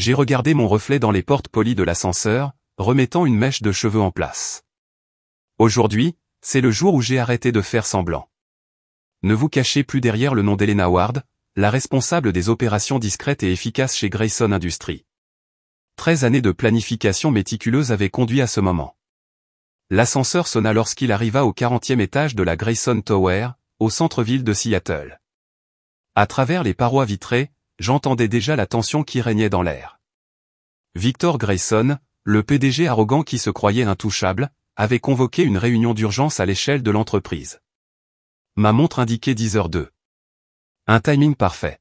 J'ai regardé mon reflet dans les portes polies de l'ascenseur, remettant une mèche de cheveux en place. Aujourd'hui, c'est le jour où j'ai arrêté de faire semblant. Ne vous cachez plus derrière le nom d'Elena Ward, la responsable des opérations discrètes et efficaces chez Grayson Industries. 13 années de planification méticuleuse avaient conduit à ce moment. L'ascenseur sonna lorsqu'il arriva au 40e étage de la Grayson Tower, au centre-ville de Seattle. À travers les parois vitrées, j'entendais déjà la tension qui régnait dans l'air. Victor Grayson, le PDG arrogant qui se croyait intouchable, avait convoqué une réunion d'urgence à l'échelle de l'entreprise. Ma montre indiquait 10h02. Un timing parfait.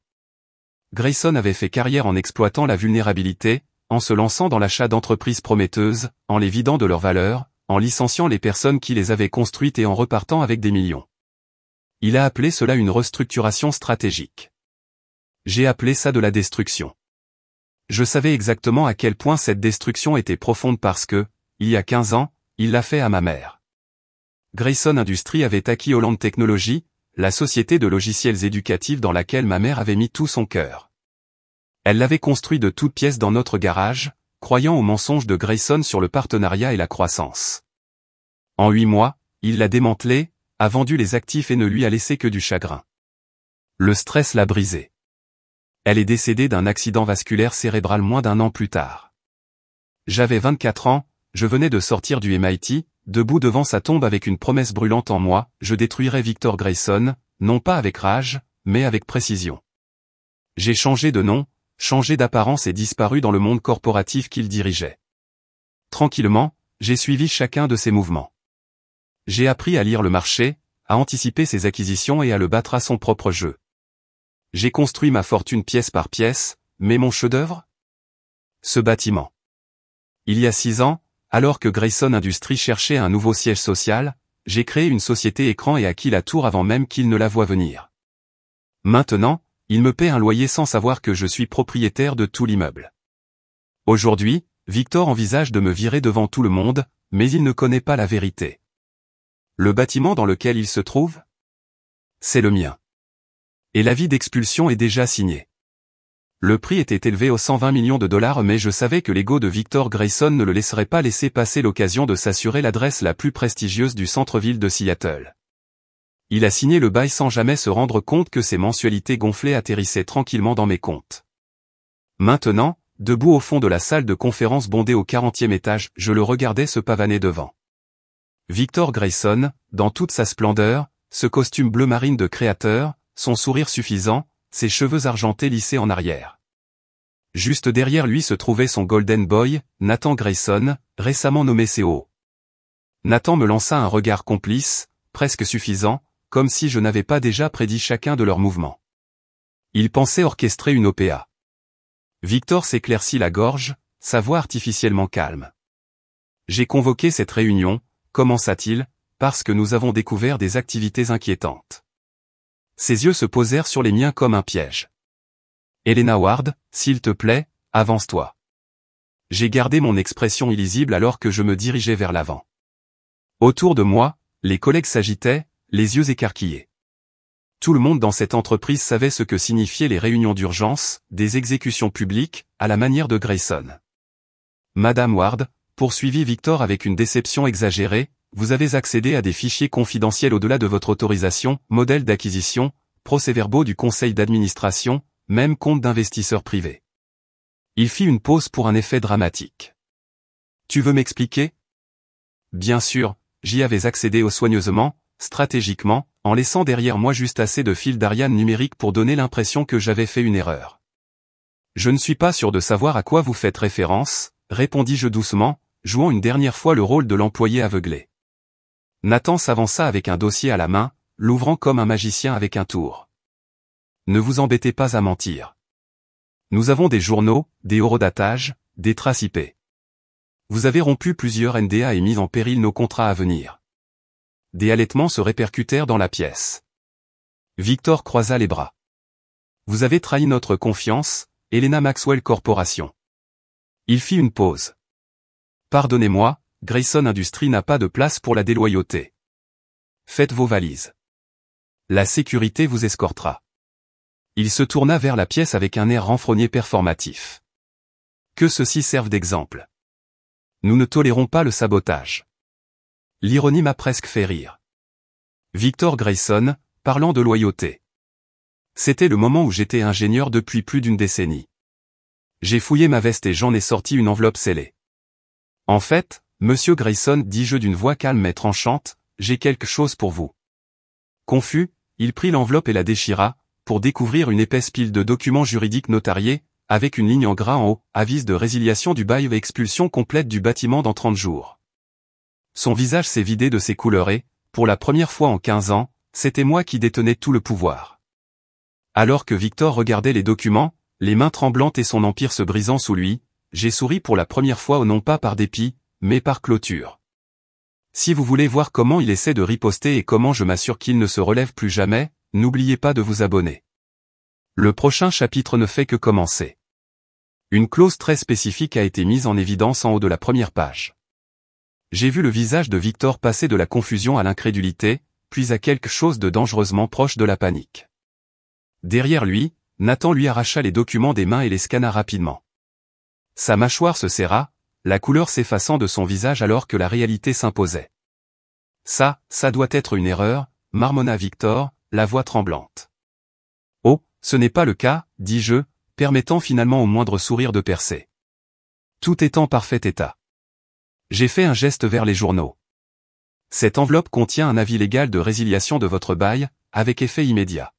Grayson avait fait carrière en exploitant la vulnérabilité, en se lançant dans l'achat d'entreprises prometteuses, en les vidant de leurs valeurs, en licenciant les personnes qui les avaient construites et en repartant avec des millions. Il a appelé cela une restructuration stratégique. J'ai appelé ça de la destruction. Je savais exactement à quel point cette destruction était profonde parce que, il y a 15 ans, il l'a fait à ma mère. Grayson Industries avait acquis Holland Technology, la société de logiciels éducatifs dans laquelle ma mère avait mis tout son cœur. Elle l'avait construit de toutes pièces dans notre garage, croyant aux mensonges de Grayson sur le partenariat et la croissance. En 8 mois, il l'a démantelé, a vendu les actifs et ne lui a laissé que du chagrin. Le stress l'a brisée. Elle est décédée d'un accident vasculaire cérébral moins d'1 an plus tard. J'avais 24 ans, je venais de sortir du MIT, debout devant sa tombe avec une promesse brûlante en moi, je détruirais Victor Grayson, non pas avec rage, mais avec précision. J'ai changé de nom, changé d'apparence et disparu dans le monde corporatif qu'il dirigeait. Tranquillement, j'ai suivi chacun de ses mouvements. J'ai appris à lire le marché, à anticiper ses acquisitions et à le battre à son propre jeu. J'ai construit ma fortune pièce par pièce, mais mon chef-d'œuvre ? Ce bâtiment. Il y a 6 ans, alors que Grayson Industries cherchait un nouveau siège social, j'ai créé une société écran et acquis la tour avant même qu'il ne la voie venir. Maintenant, il me paie un loyer sans savoir que je suis propriétaire de tout l'immeuble. Aujourd'hui, Victor envisage de me virer devant tout le monde, mais il ne connaît pas la vérité. Le bâtiment dans lequel il se trouve ? C'est le mien. Et l'avis d'expulsion est déjà signé. Le prix était élevé aux 120 millions de dollars mais je savais que l'ego de Victor Grayson ne le laisserait pas laisser passer l'occasion de s'assurer l'adresse la plus prestigieuse du centre-ville de Seattle. Il a signé le bail sans jamais se rendre compte que ses mensualités gonflées atterrissaient tranquillement dans mes comptes. Maintenant, debout au fond de la salle de conférence bondée au 40e étage, je le regardais se pavaner devant. Victor Grayson, dans toute sa splendeur, ce costume bleu marine de créateur, son sourire suffisant, ses cheveux argentés lissés en arrière. Juste derrière lui se trouvait son golden boy, Nathan Grayson, récemment nommé CEO. Nathan me lança un regard complice, presque suffisant, comme si je n'avais pas déjà prédit chacun de leurs mouvements. Il pensait orchestrer une OPA. Victor s'éclaircit la gorge, sa voix artificiellement calme. J'ai convoqué cette réunion, commença-t-il, parce que nous avons découvert des activités inquiétantes. Ses yeux se posèrent sur les miens comme un piège. Elena Ward, s'il te plaît, avance-toi. J'ai gardé mon expression illisible alors que je me dirigeais vers l'avant. Autour de moi, les collègues s'agitaient, les yeux écarquillés. Tout le monde dans cette entreprise savait ce que signifiaient les réunions d'urgence, des exécutions publiques, à la manière de Grayson. Madame Ward, poursuivit Victor avec une déception exagérée, vous avez accédé à des fichiers confidentiels au-delà de votre autorisation, modèle d'acquisition, procès-verbaux du conseil d'administration, même compte d'investisseurs privés. Il fit une pause pour un effet dramatique. Tu veux m'expliquer ? Bien sûr, j'y avais accédé soigneusement, stratégiquement, en laissant derrière moi juste assez de fils d'Ariane numérique pour donner l'impression que j'avais fait une erreur. Je ne suis pas sûr de savoir à quoi vous faites référence, répondis-je doucement, jouant une dernière fois le rôle de l'employé aveuglé. Nathan s'avança avec un dossier à la main, l'ouvrant comme un magicien avec un tour. Ne vous embêtez pas à mentir. Nous avons des journaux, des horodatages, des traces IP. Vous avez rompu plusieurs NDA et mis en péril nos contrats à venir. Des halètements se répercutèrent dans la pièce. Victor croisa les bras. Vous avez trahi notre confiance, Elena Maxwell Corporation. Il fit une pause. Pardonnez-moi, Grayson Industries n'a pas de place pour la déloyauté. Faites vos valises. La sécurité vous escortera. Il se tourna vers la pièce avec un air renfrogné performatif. Que ceci serve d'exemple. Nous ne tolérons pas le sabotage. L'ironie m'a presque fait rire. Victor Grayson, parlant de loyauté. C'était le moment où j'étais ingénieur depuis plus d'une décennie. J'ai fouillé ma veste et j'en ai sorti une enveloppe scellée. En fait, Monsieur Grayson, dis-je d'une voix calme mais tranchante, j'ai quelque chose pour vous. Confus, il prit l'enveloppe et la déchira, pour découvrir une épaisse pile de documents juridiques notariés, avec une ligne en gras en haut, avis de résiliation du bail et expulsion complète du bâtiment dans 30 jours. Son visage s'est vidé de ses couleurs et, pour la première fois en 15 ans, c'était moi qui détenais tout le pouvoir. Alors que Victor regardait les documents, les mains tremblantes et son empire se brisant sous lui, j'ai souri pour la première fois non pas par dépit, mais par clôture. Si vous voulez voir comment il essaie de riposter et comment je m'assure qu'il ne se relève plus jamais, n'oubliez pas de vous abonner. Le prochain chapitre ne fait que commencer. Une clause très spécifique a été mise en évidence en haut de la première page. J'ai vu le visage de Victor passer de la confusion à l'incrédulité, puis à quelque chose de dangereusement proche de la panique. Derrière lui, Nathan lui arracha les documents des mains et les scanna rapidement. Sa mâchoire se serra, la couleur s'effaçant de son visage alors que la réalité s'imposait. Ça doit être une erreur, marmonna Victor, la voix tremblante. Oh, ce n'est pas le cas, dis-je, permettant finalement au moindre sourire de percer. Tout est en parfait état. J'ai fait un geste vers les journaux. Cette enveloppe contient un avis légal de résiliation de votre bail, avec effet immédiat.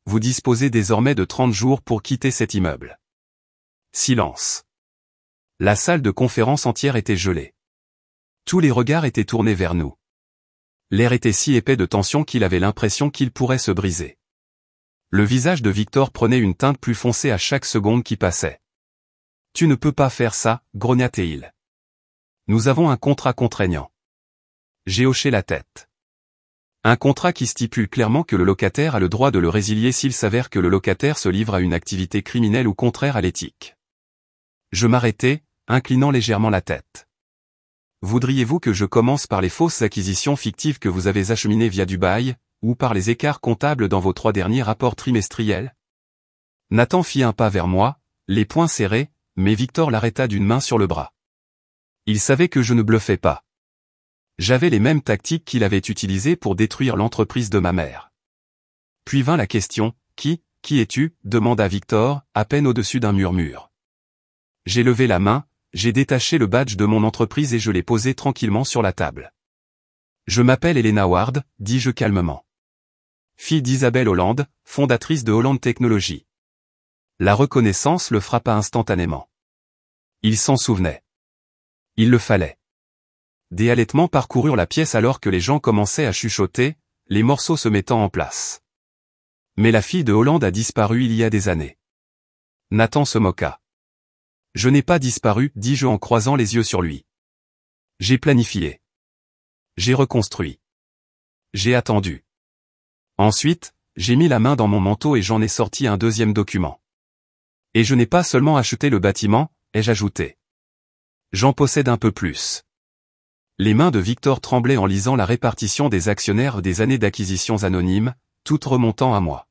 Vous disposez désormais de 30 jours pour quitter cet immeuble. Silence. La salle de conférence entière était gelée. Tous les regards étaient tournés vers nous. L'air était si épais de tension qu'il avait l'impression qu'il pourrait se briser. Le visage de Victor prenait une teinte plus foncée à chaque seconde qui passait. « Tu ne peux pas faire ça, grogna-t-il. Nous avons un contrat contraignant. » J'ai hoché la tête. Un contrat qui stipule clairement que le locataire a le droit de le résilier s'il s'avère que le locataire se livre à une activité criminelle ou contraire à l'éthique. Je m'arrêtai, inclinant légèrement la tête. Voudriez-vous que je commence par les fausses acquisitions fictives que vous avez acheminées via du bail, ou par les écarts comptables dans vos 3 derniers rapports trimestriels? Nathan fit un pas vers moi, les poings serrés, mais Victor l'arrêta d'une main sur le bras. Il savait que je ne bluffais pas. J'avais les mêmes tactiques qu'il avait utilisées pour détruire l'entreprise de ma mère. Puis vint la question, « Qui es-tu » demanda Victor, à peine au-dessus d'un murmure. J'ai levé la main, j'ai détaché le badge de mon entreprise et je l'ai posé tranquillement sur la table. Je m'appelle Elena Ward, dis-je calmement. Fille d'Isabelle Holland, fondatrice de Holland Technologies. La reconnaissance le frappa instantanément. Il s'en souvenait. Il le fallait. Des halètements parcoururent la pièce alors que les gens commençaient à chuchoter, les morceaux se mettant en place. Mais la fille de Holland a disparu il y a des années. Nathan se moqua. Je n'ai pas disparu, dis-je en croisant les yeux sur lui. J'ai planifié. J'ai reconstruit. J'ai attendu. Ensuite, j'ai mis la main dans mon manteau et j'en ai sorti un deuxième document. Et je n'ai pas seulement acheté le bâtiment, ai-je ajouté. J'en possède un peu plus. Les mains de Victor tremblaient en lisant la répartition des actionnaires des années d'acquisitions anonymes, toutes remontant à moi.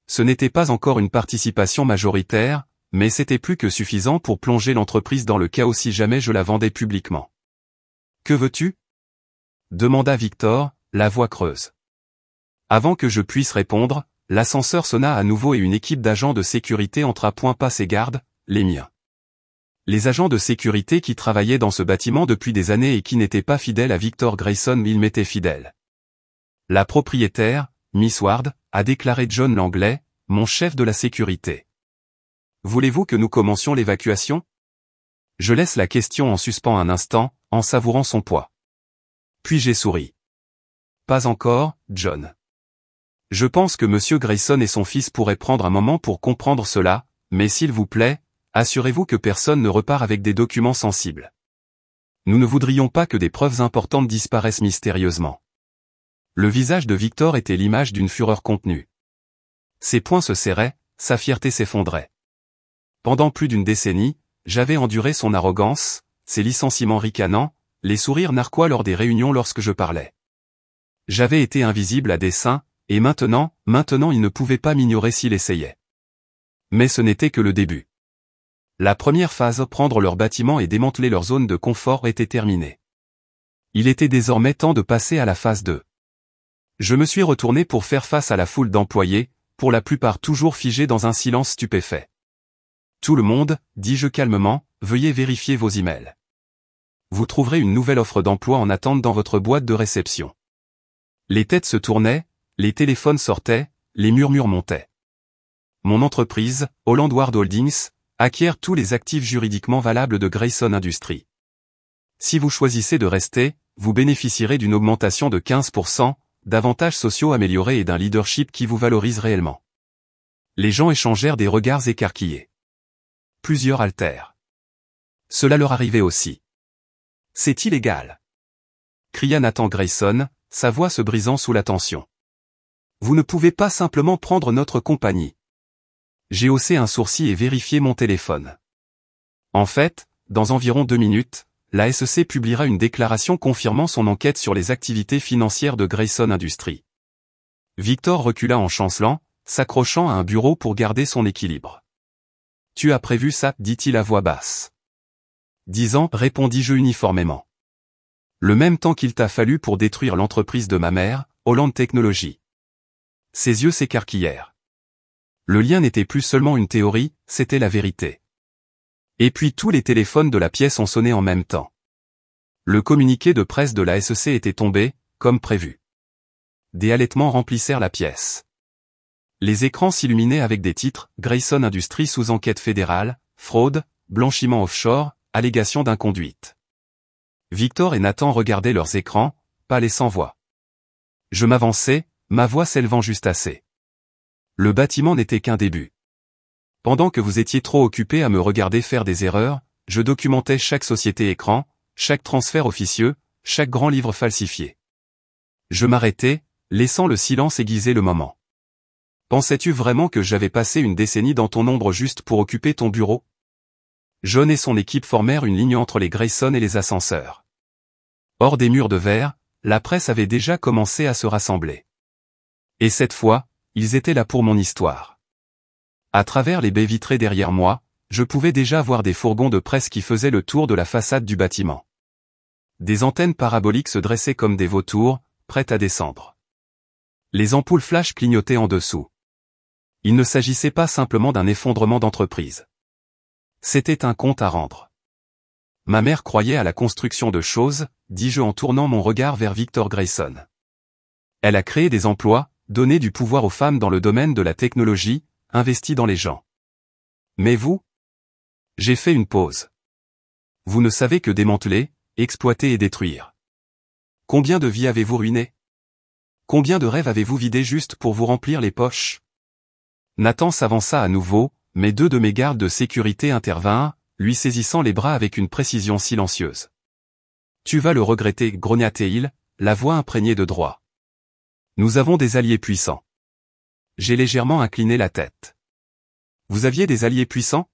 Ce n'était pas encore une participation majoritaire, mais c'était plus que suffisant pour plonger l'entreprise dans le chaos si jamais je la vendais publiquement. Que veux-tu ? Demanda Victor, la voix creuse. Avant que je puisse répondre, l'ascenseur sonna à nouveau et une équipe d'agents de sécurité entra point pas ses gardes, les miens. Les agents de sécurité qui travaillaient dans ce bâtiment depuis des années et qui n'étaient pas fidèles à Victor Grayson, ils m'étaient fidèles. La propriétaire, Miss Ward, a déclaré John Langley, mon chef de la sécurité. Voulez-vous que nous commencions l'évacuation ? Je laisse la question en suspens un instant, en savourant son poids. Puis j'ai souri. Pas encore, John. Je pense que Monsieur Grayson et son fils pourraient prendre un moment pour comprendre cela, mais s'il vous plaît, assurez-vous que personne ne repart avec des documents sensibles. Nous ne voudrions pas que des preuves importantes disparaissent mystérieusement. Le visage de Victor était l'image d'une fureur contenue. Ses poings se serraient, sa fierté s'effondrait. Pendant plus d'une décennie, j'avais enduré son arrogance, ses licenciements ricanants, les sourires narquois lors des réunions lorsque je parlais. J'avais été invisible à dessein, et maintenant il ne pouvait pas m'ignorer s'il essayait. Mais ce n'était que le début. La première phase, prendre leur bâtiment et démanteler leur zone de confort, était terminée. Il était désormais temps de passer à la phase 2. Je me suis retourné pour faire face à la foule d'employés, pour la plupart toujours figés dans un silence stupéfait. Tout le monde, dis-je calmement, veuillez vérifier vos emails. Vous trouverez une nouvelle offre d'emploi en attente dans votre boîte de réception. Les têtes se tournaient, les téléphones sortaient, les murmures montaient. Mon entreprise, Holland Ward Holdings, acquiert tous les actifs juridiquement valables de Grayson Industries. Si vous choisissez de rester, vous bénéficierez d'une augmentation de 15%, d'avantages sociaux améliorés et d'un leadership qui vous valorise réellement. Les gens échangèrent des regards écarquillés. Plusieurs haltèrent. Cela leur arrivait aussi. C'est illégal, cria Nathan Grayson, sa voix se brisant sous la tension. Vous ne pouvez pas simplement prendre notre compagnie. J'ai haussé un sourcil et vérifié mon téléphone. En fait, dans environ 2 minutes, la SEC publiera une déclaration confirmant son enquête sur les activités financières de Grayson Industries. Victor recula en chancelant, s'accrochant à un bureau pour garder son équilibre. Tu as prévu ça, dit-il à voix basse. 10 ans, répondis-je uniformément. Le même temps qu'il t'a fallu pour détruire l'entreprise de ma mère, Holland Technology. Ses yeux s'écarquillèrent. Le lien n'était plus seulement une théorie, c'était la vérité. Et puis tous les téléphones de la pièce ont sonné en même temps. Le communiqué de presse de la SEC était tombé, comme prévu. Des halètements remplissèrent la pièce. Les écrans s'illuminaient avec des titres, Grayson Industries sous enquête fédérale, fraude, blanchiment offshore, allégation d'inconduite. Victor et Nathan regardaient leurs écrans, pas les sans voix. Je m'avançai, ma voix s'élevant juste assez. Le bâtiment n'était qu'un début. Pendant que vous étiez trop occupés à me regarder faire des erreurs, je documentais chaque société écran, chaque transfert officieux, chaque grand livre falsifié. Je m'arrêtais, laissant le silence aiguiser le moment. Pensais-tu vraiment que j'avais passé une décennie dans ton ombre juste pour occuper ton bureau? John et son équipe formèrent une ligne entre les Grayson et les ascenseurs. Hors des murs de verre, la presse avait déjà commencé à se rassembler. Et cette fois, ils étaient là pour mon histoire. À travers les baies vitrées derrière moi, je pouvais déjà voir des fourgons de presse qui faisaient le tour de la façade du bâtiment. Des antennes paraboliques se dressaient comme des vautours, prêtes à descendre. Les ampoules flash clignotaient en dessous. Il ne s'agissait pas simplement d'un effondrement d'entreprise. C'était un compte à rendre. Ma mère croyait à la construction de choses, dis-je en tournant mon regard vers Victor Grayson. Elle a créé des emplois, donné du pouvoir aux femmes dans le domaine de la technologie, investi dans les gens. Mais vous? J'ai fait une pause. Vous ne savez que démanteler, exploiter et détruire. Combien de vies avez-vous ruinées? Combien de rêves avez-vous vidés juste pour vous remplir les poches? Nathan s'avança à nouveau, mais 2 de mes gardes de sécurité intervinrent, lui saisissant les bras avec une précision silencieuse. Tu vas le regretter, grogna-t-il, la voix imprégnée de droit. Nous avons des alliés puissants. J'ai légèrement incliné la tête. Vous aviez des alliés puissants?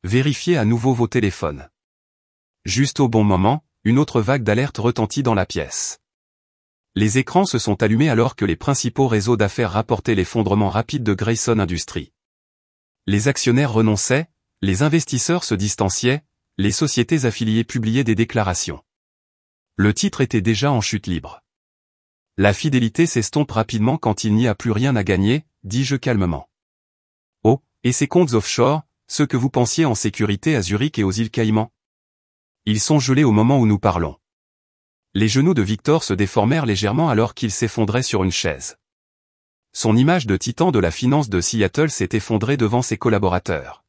Vérifiez à nouveau vos téléphones. Juste au bon moment, une autre vague d'alerte retentit dans la pièce. Les écrans se sont allumés alors que les principaux réseaux d'affaires rapportaient l'effondrement rapide de Grayson Industries. Les actionnaires renonçaient, les investisseurs se distanciaient, les sociétés affiliées publiaient des déclarations. Le titre était déjà en chute libre. La fidélité s'estompe rapidement quand il n'y a plus rien à gagner, dis-je calmement. Oh, et ces comptes offshore, ceux que vous pensiez en sécurité à Zurich et aux îles Caïmans? Ils sont gelés au moment où nous parlons. Les genoux de Victor se déformèrent légèrement alors qu'il s'effondrait sur une chaise. Son image de titan de la finance de Seattle s'est effondrée devant ses collaborateurs.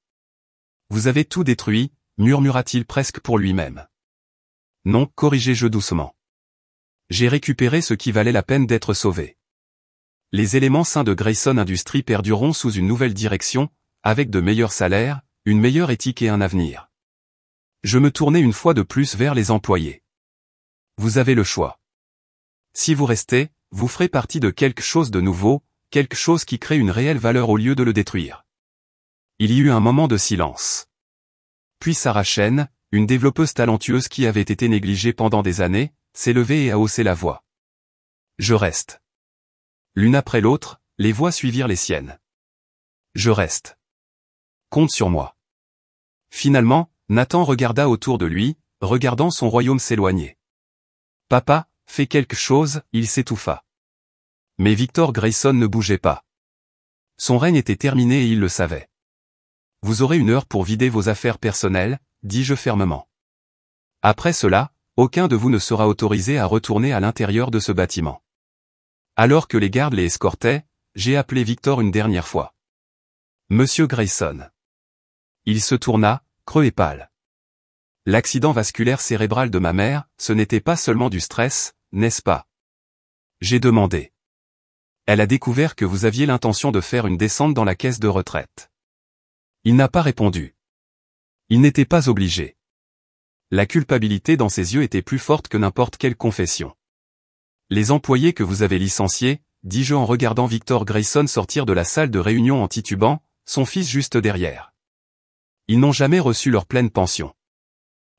Vous avez tout détruit, murmura-t-il presque pour lui-même. Non, corrigeai-je doucement. J'ai récupéré ce qui valait la peine d'être sauvé. Les éléments sains de Grayson Industries perdureront sous une nouvelle direction, avec de meilleurs salaires, une meilleure éthique et un avenir. Je me tournai une fois de plus vers les employés. Vous avez le choix. Si vous restez, vous ferez partie de quelque chose de nouveau, quelque chose qui crée une réelle valeur au lieu de le détruire. Il y eut un moment de silence. Puis Sarah Chen, une développeuse talentueuse qui avait été négligée pendant des années, s'est levée et a haussé la voix. Je reste. L'une après l'autre, les voix suivirent les siennes. Je reste. Compte sur moi. Finalement, Nathan regarda autour de lui, regardant son royaume s'éloigner. Papa, fais quelque chose, il s'étouffa. Mais Victor Grayson ne bougeait pas. Son règne était terminé et il le savait. Vous aurez 1 heure pour vider vos affaires personnelles, dis-je fermement. Après cela, aucun de vous ne sera autorisé à retourner à l'intérieur de ce bâtiment. Alors que les gardes les escortaient, j'ai appelé Victor une dernière fois. Monsieur Grayson. Il se tourna, creux et pâle. L'accident vasculaire cérébral de ma mère, ce n'était pas seulement du stress, n'est-ce pas? J'ai demandé. Elle a découvert que vous aviez l'intention de faire une descente dans la caisse de retraite. Il n'a pas répondu. Il n'était pas obligé. La culpabilité dans ses yeux était plus forte que n'importe quelle confession. Les employés que vous avez licenciés, dis-je en regardant Victor Grayson sortir de la salle de réunion en titubant, son fils juste derrière. Ils n'ont jamais reçu leur pleine pension.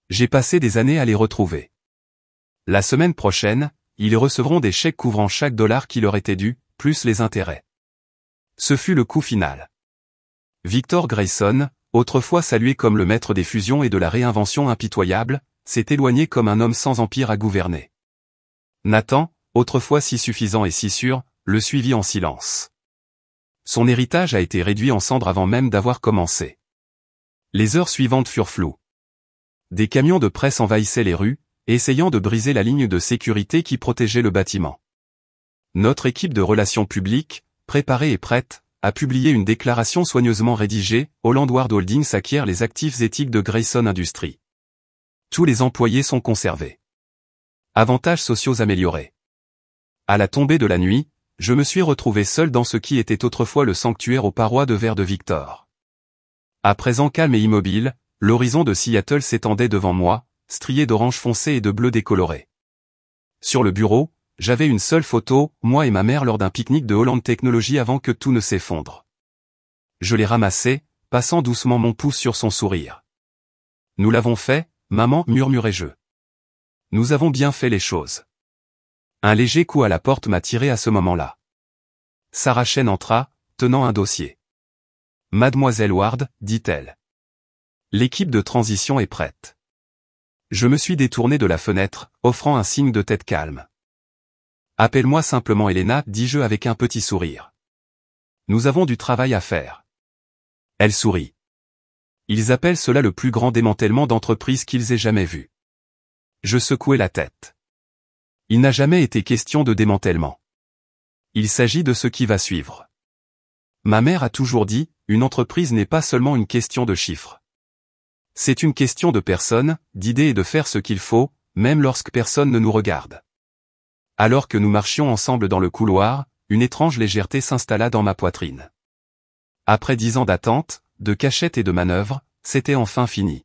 J'ai passé des années à les retrouver. La semaine prochaine, ils recevront des chèques couvrant chaque dollar qui leur était dû, plus les intérêts. Ce fut le coup final. Victor Grayson, autrefois salué comme le maître des fusions et de la réinvention impitoyable, s'est éloigné comme un homme sans empire à gouverner. Nathan, autrefois si suffisant et si sûr, le suivit en silence. Son héritage a été réduit en cendres avant même d'avoir commencé. Les heures suivantes furent floues. Des camions de presse envahissaient les rues, essayant de briser la ligne de sécurité qui protégeait le bâtiment. Notre équipe de relations publiques, préparée et prête, a publié une déclaration soigneusement rédigée, Hollandward Holdings acquiert les actifs éthiques de Grayson Industries. Tous les employés sont conservés. Avantages sociaux améliorés. À la tombée de la nuit, je me suis retrouvé seul dans ce qui était autrefois le sanctuaire aux parois de verre de Victor. À présent calme et immobile, l'horizon de Seattle s'étendait devant moi, strié d'orange foncé et de bleu décoloré. Sur le bureau, j'avais une seule photo, moi et ma mère lors d'un pique-nique de Holland Technologies avant que tout ne s'effondre. Je l'ai ramassé, passant doucement mon pouce sur son sourire. Nous l'avons fait, maman, murmurai-je. Nous avons bien fait les choses. Un léger coup à la porte m'a tiré à ce moment-là. Sarah Chen entra, tenant un dossier. Mademoiselle Ward, dit-elle. L'équipe de transition est prête. Je me suis détourné de la fenêtre, offrant un signe de tête calme. Appelle-moi simplement Elena, dis-je avec un petit sourire. Nous avons du travail à faire. Elle sourit. Ils appellent cela le plus grand démantèlement d'entreprise qu'ils aient jamais vu. Je secouai la tête. Il n'a jamais été question de démantèlement. Il s'agit de ce qui va suivre. Ma mère a toujours dit, une entreprise n'est pas seulement une question de chiffres. C'est une question de personnes, d'idées et de faire ce qu'il faut, même lorsque personne ne nous regarde. Alors que nous marchions ensemble dans le couloir, une étrange légèreté s'installa dans ma poitrine. Après 10 ans d'attente, de cachette et de manœuvre, c'était enfin fini.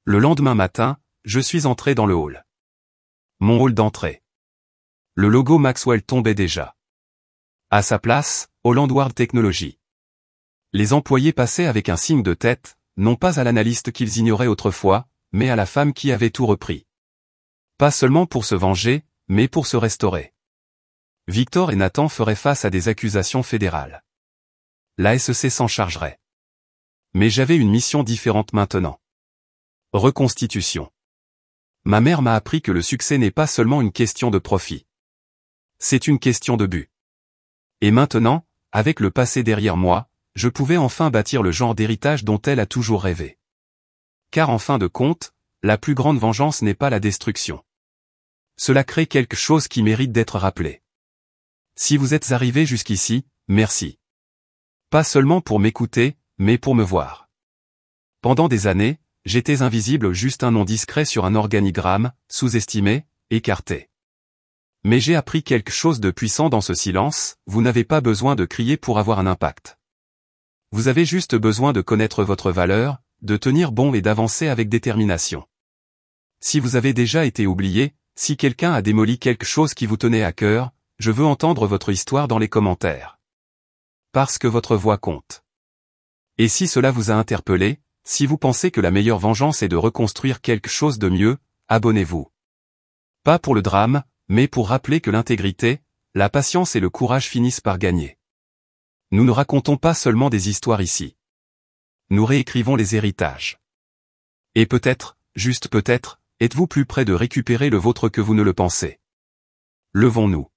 Le lendemain matin, je suis entré dans le hall. Mon hall d'entrée. Le logo Maxwell tombait déjà. À sa place, Hollandward Technologies. Les employés passaient avec un signe de tête, non pas à l'analyste qu'ils ignoraient autrefois, mais à la femme qui avait tout repris. Pas seulement pour se venger, mais pour se restaurer. Victor et Nathan feraient face à des accusations fédérales. La SEC s'en chargerait. Mais j'avais une mission différente maintenant. Reconstitution. Ma mère m'a appris que le succès n'est pas seulement une question de profit. C'est une question de but. Et maintenant, avec le passé derrière moi, je pouvais enfin bâtir le genre d'héritage dont elle a toujours rêvé. Car en fin de compte, la plus grande vengeance n'est pas la destruction. Cela crée quelque chose qui mérite d'être rappelé. Si vous êtes arrivé jusqu'ici, merci. Pas seulement pour m'écouter, mais pour me voir. Pendant des années, j'étais invisible, juste un nom discret sur un organigramme, sous-estimé, écarté. Mais j'ai appris quelque chose de puissant dans ce silence, vous n'avez pas besoin de crier pour avoir un impact. Vous avez juste besoin de connaître votre valeur, de tenir bon et d'avancer avec détermination. Si vous avez déjà été oublié, si quelqu'un a démoli quelque chose qui vous tenait à cœur, je veux entendre votre histoire dans les commentaires. Parce que votre voix compte. Et si cela vous a interpellé, si vous pensez que la meilleure vengeance est de reconstruire quelque chose de mieux, abonnez-vous. Pas pour le drame, mais pour rappeler que l'intégrité, la patience et le courage finissent par gagner. Nous ne racontons pas seulement des histoires ici. Nous réécrivons les héritages. Et peut-être, juste peut-être, êtes-vous plus près de récupérer le vôtre que vous ne le pensez. Levons-nous.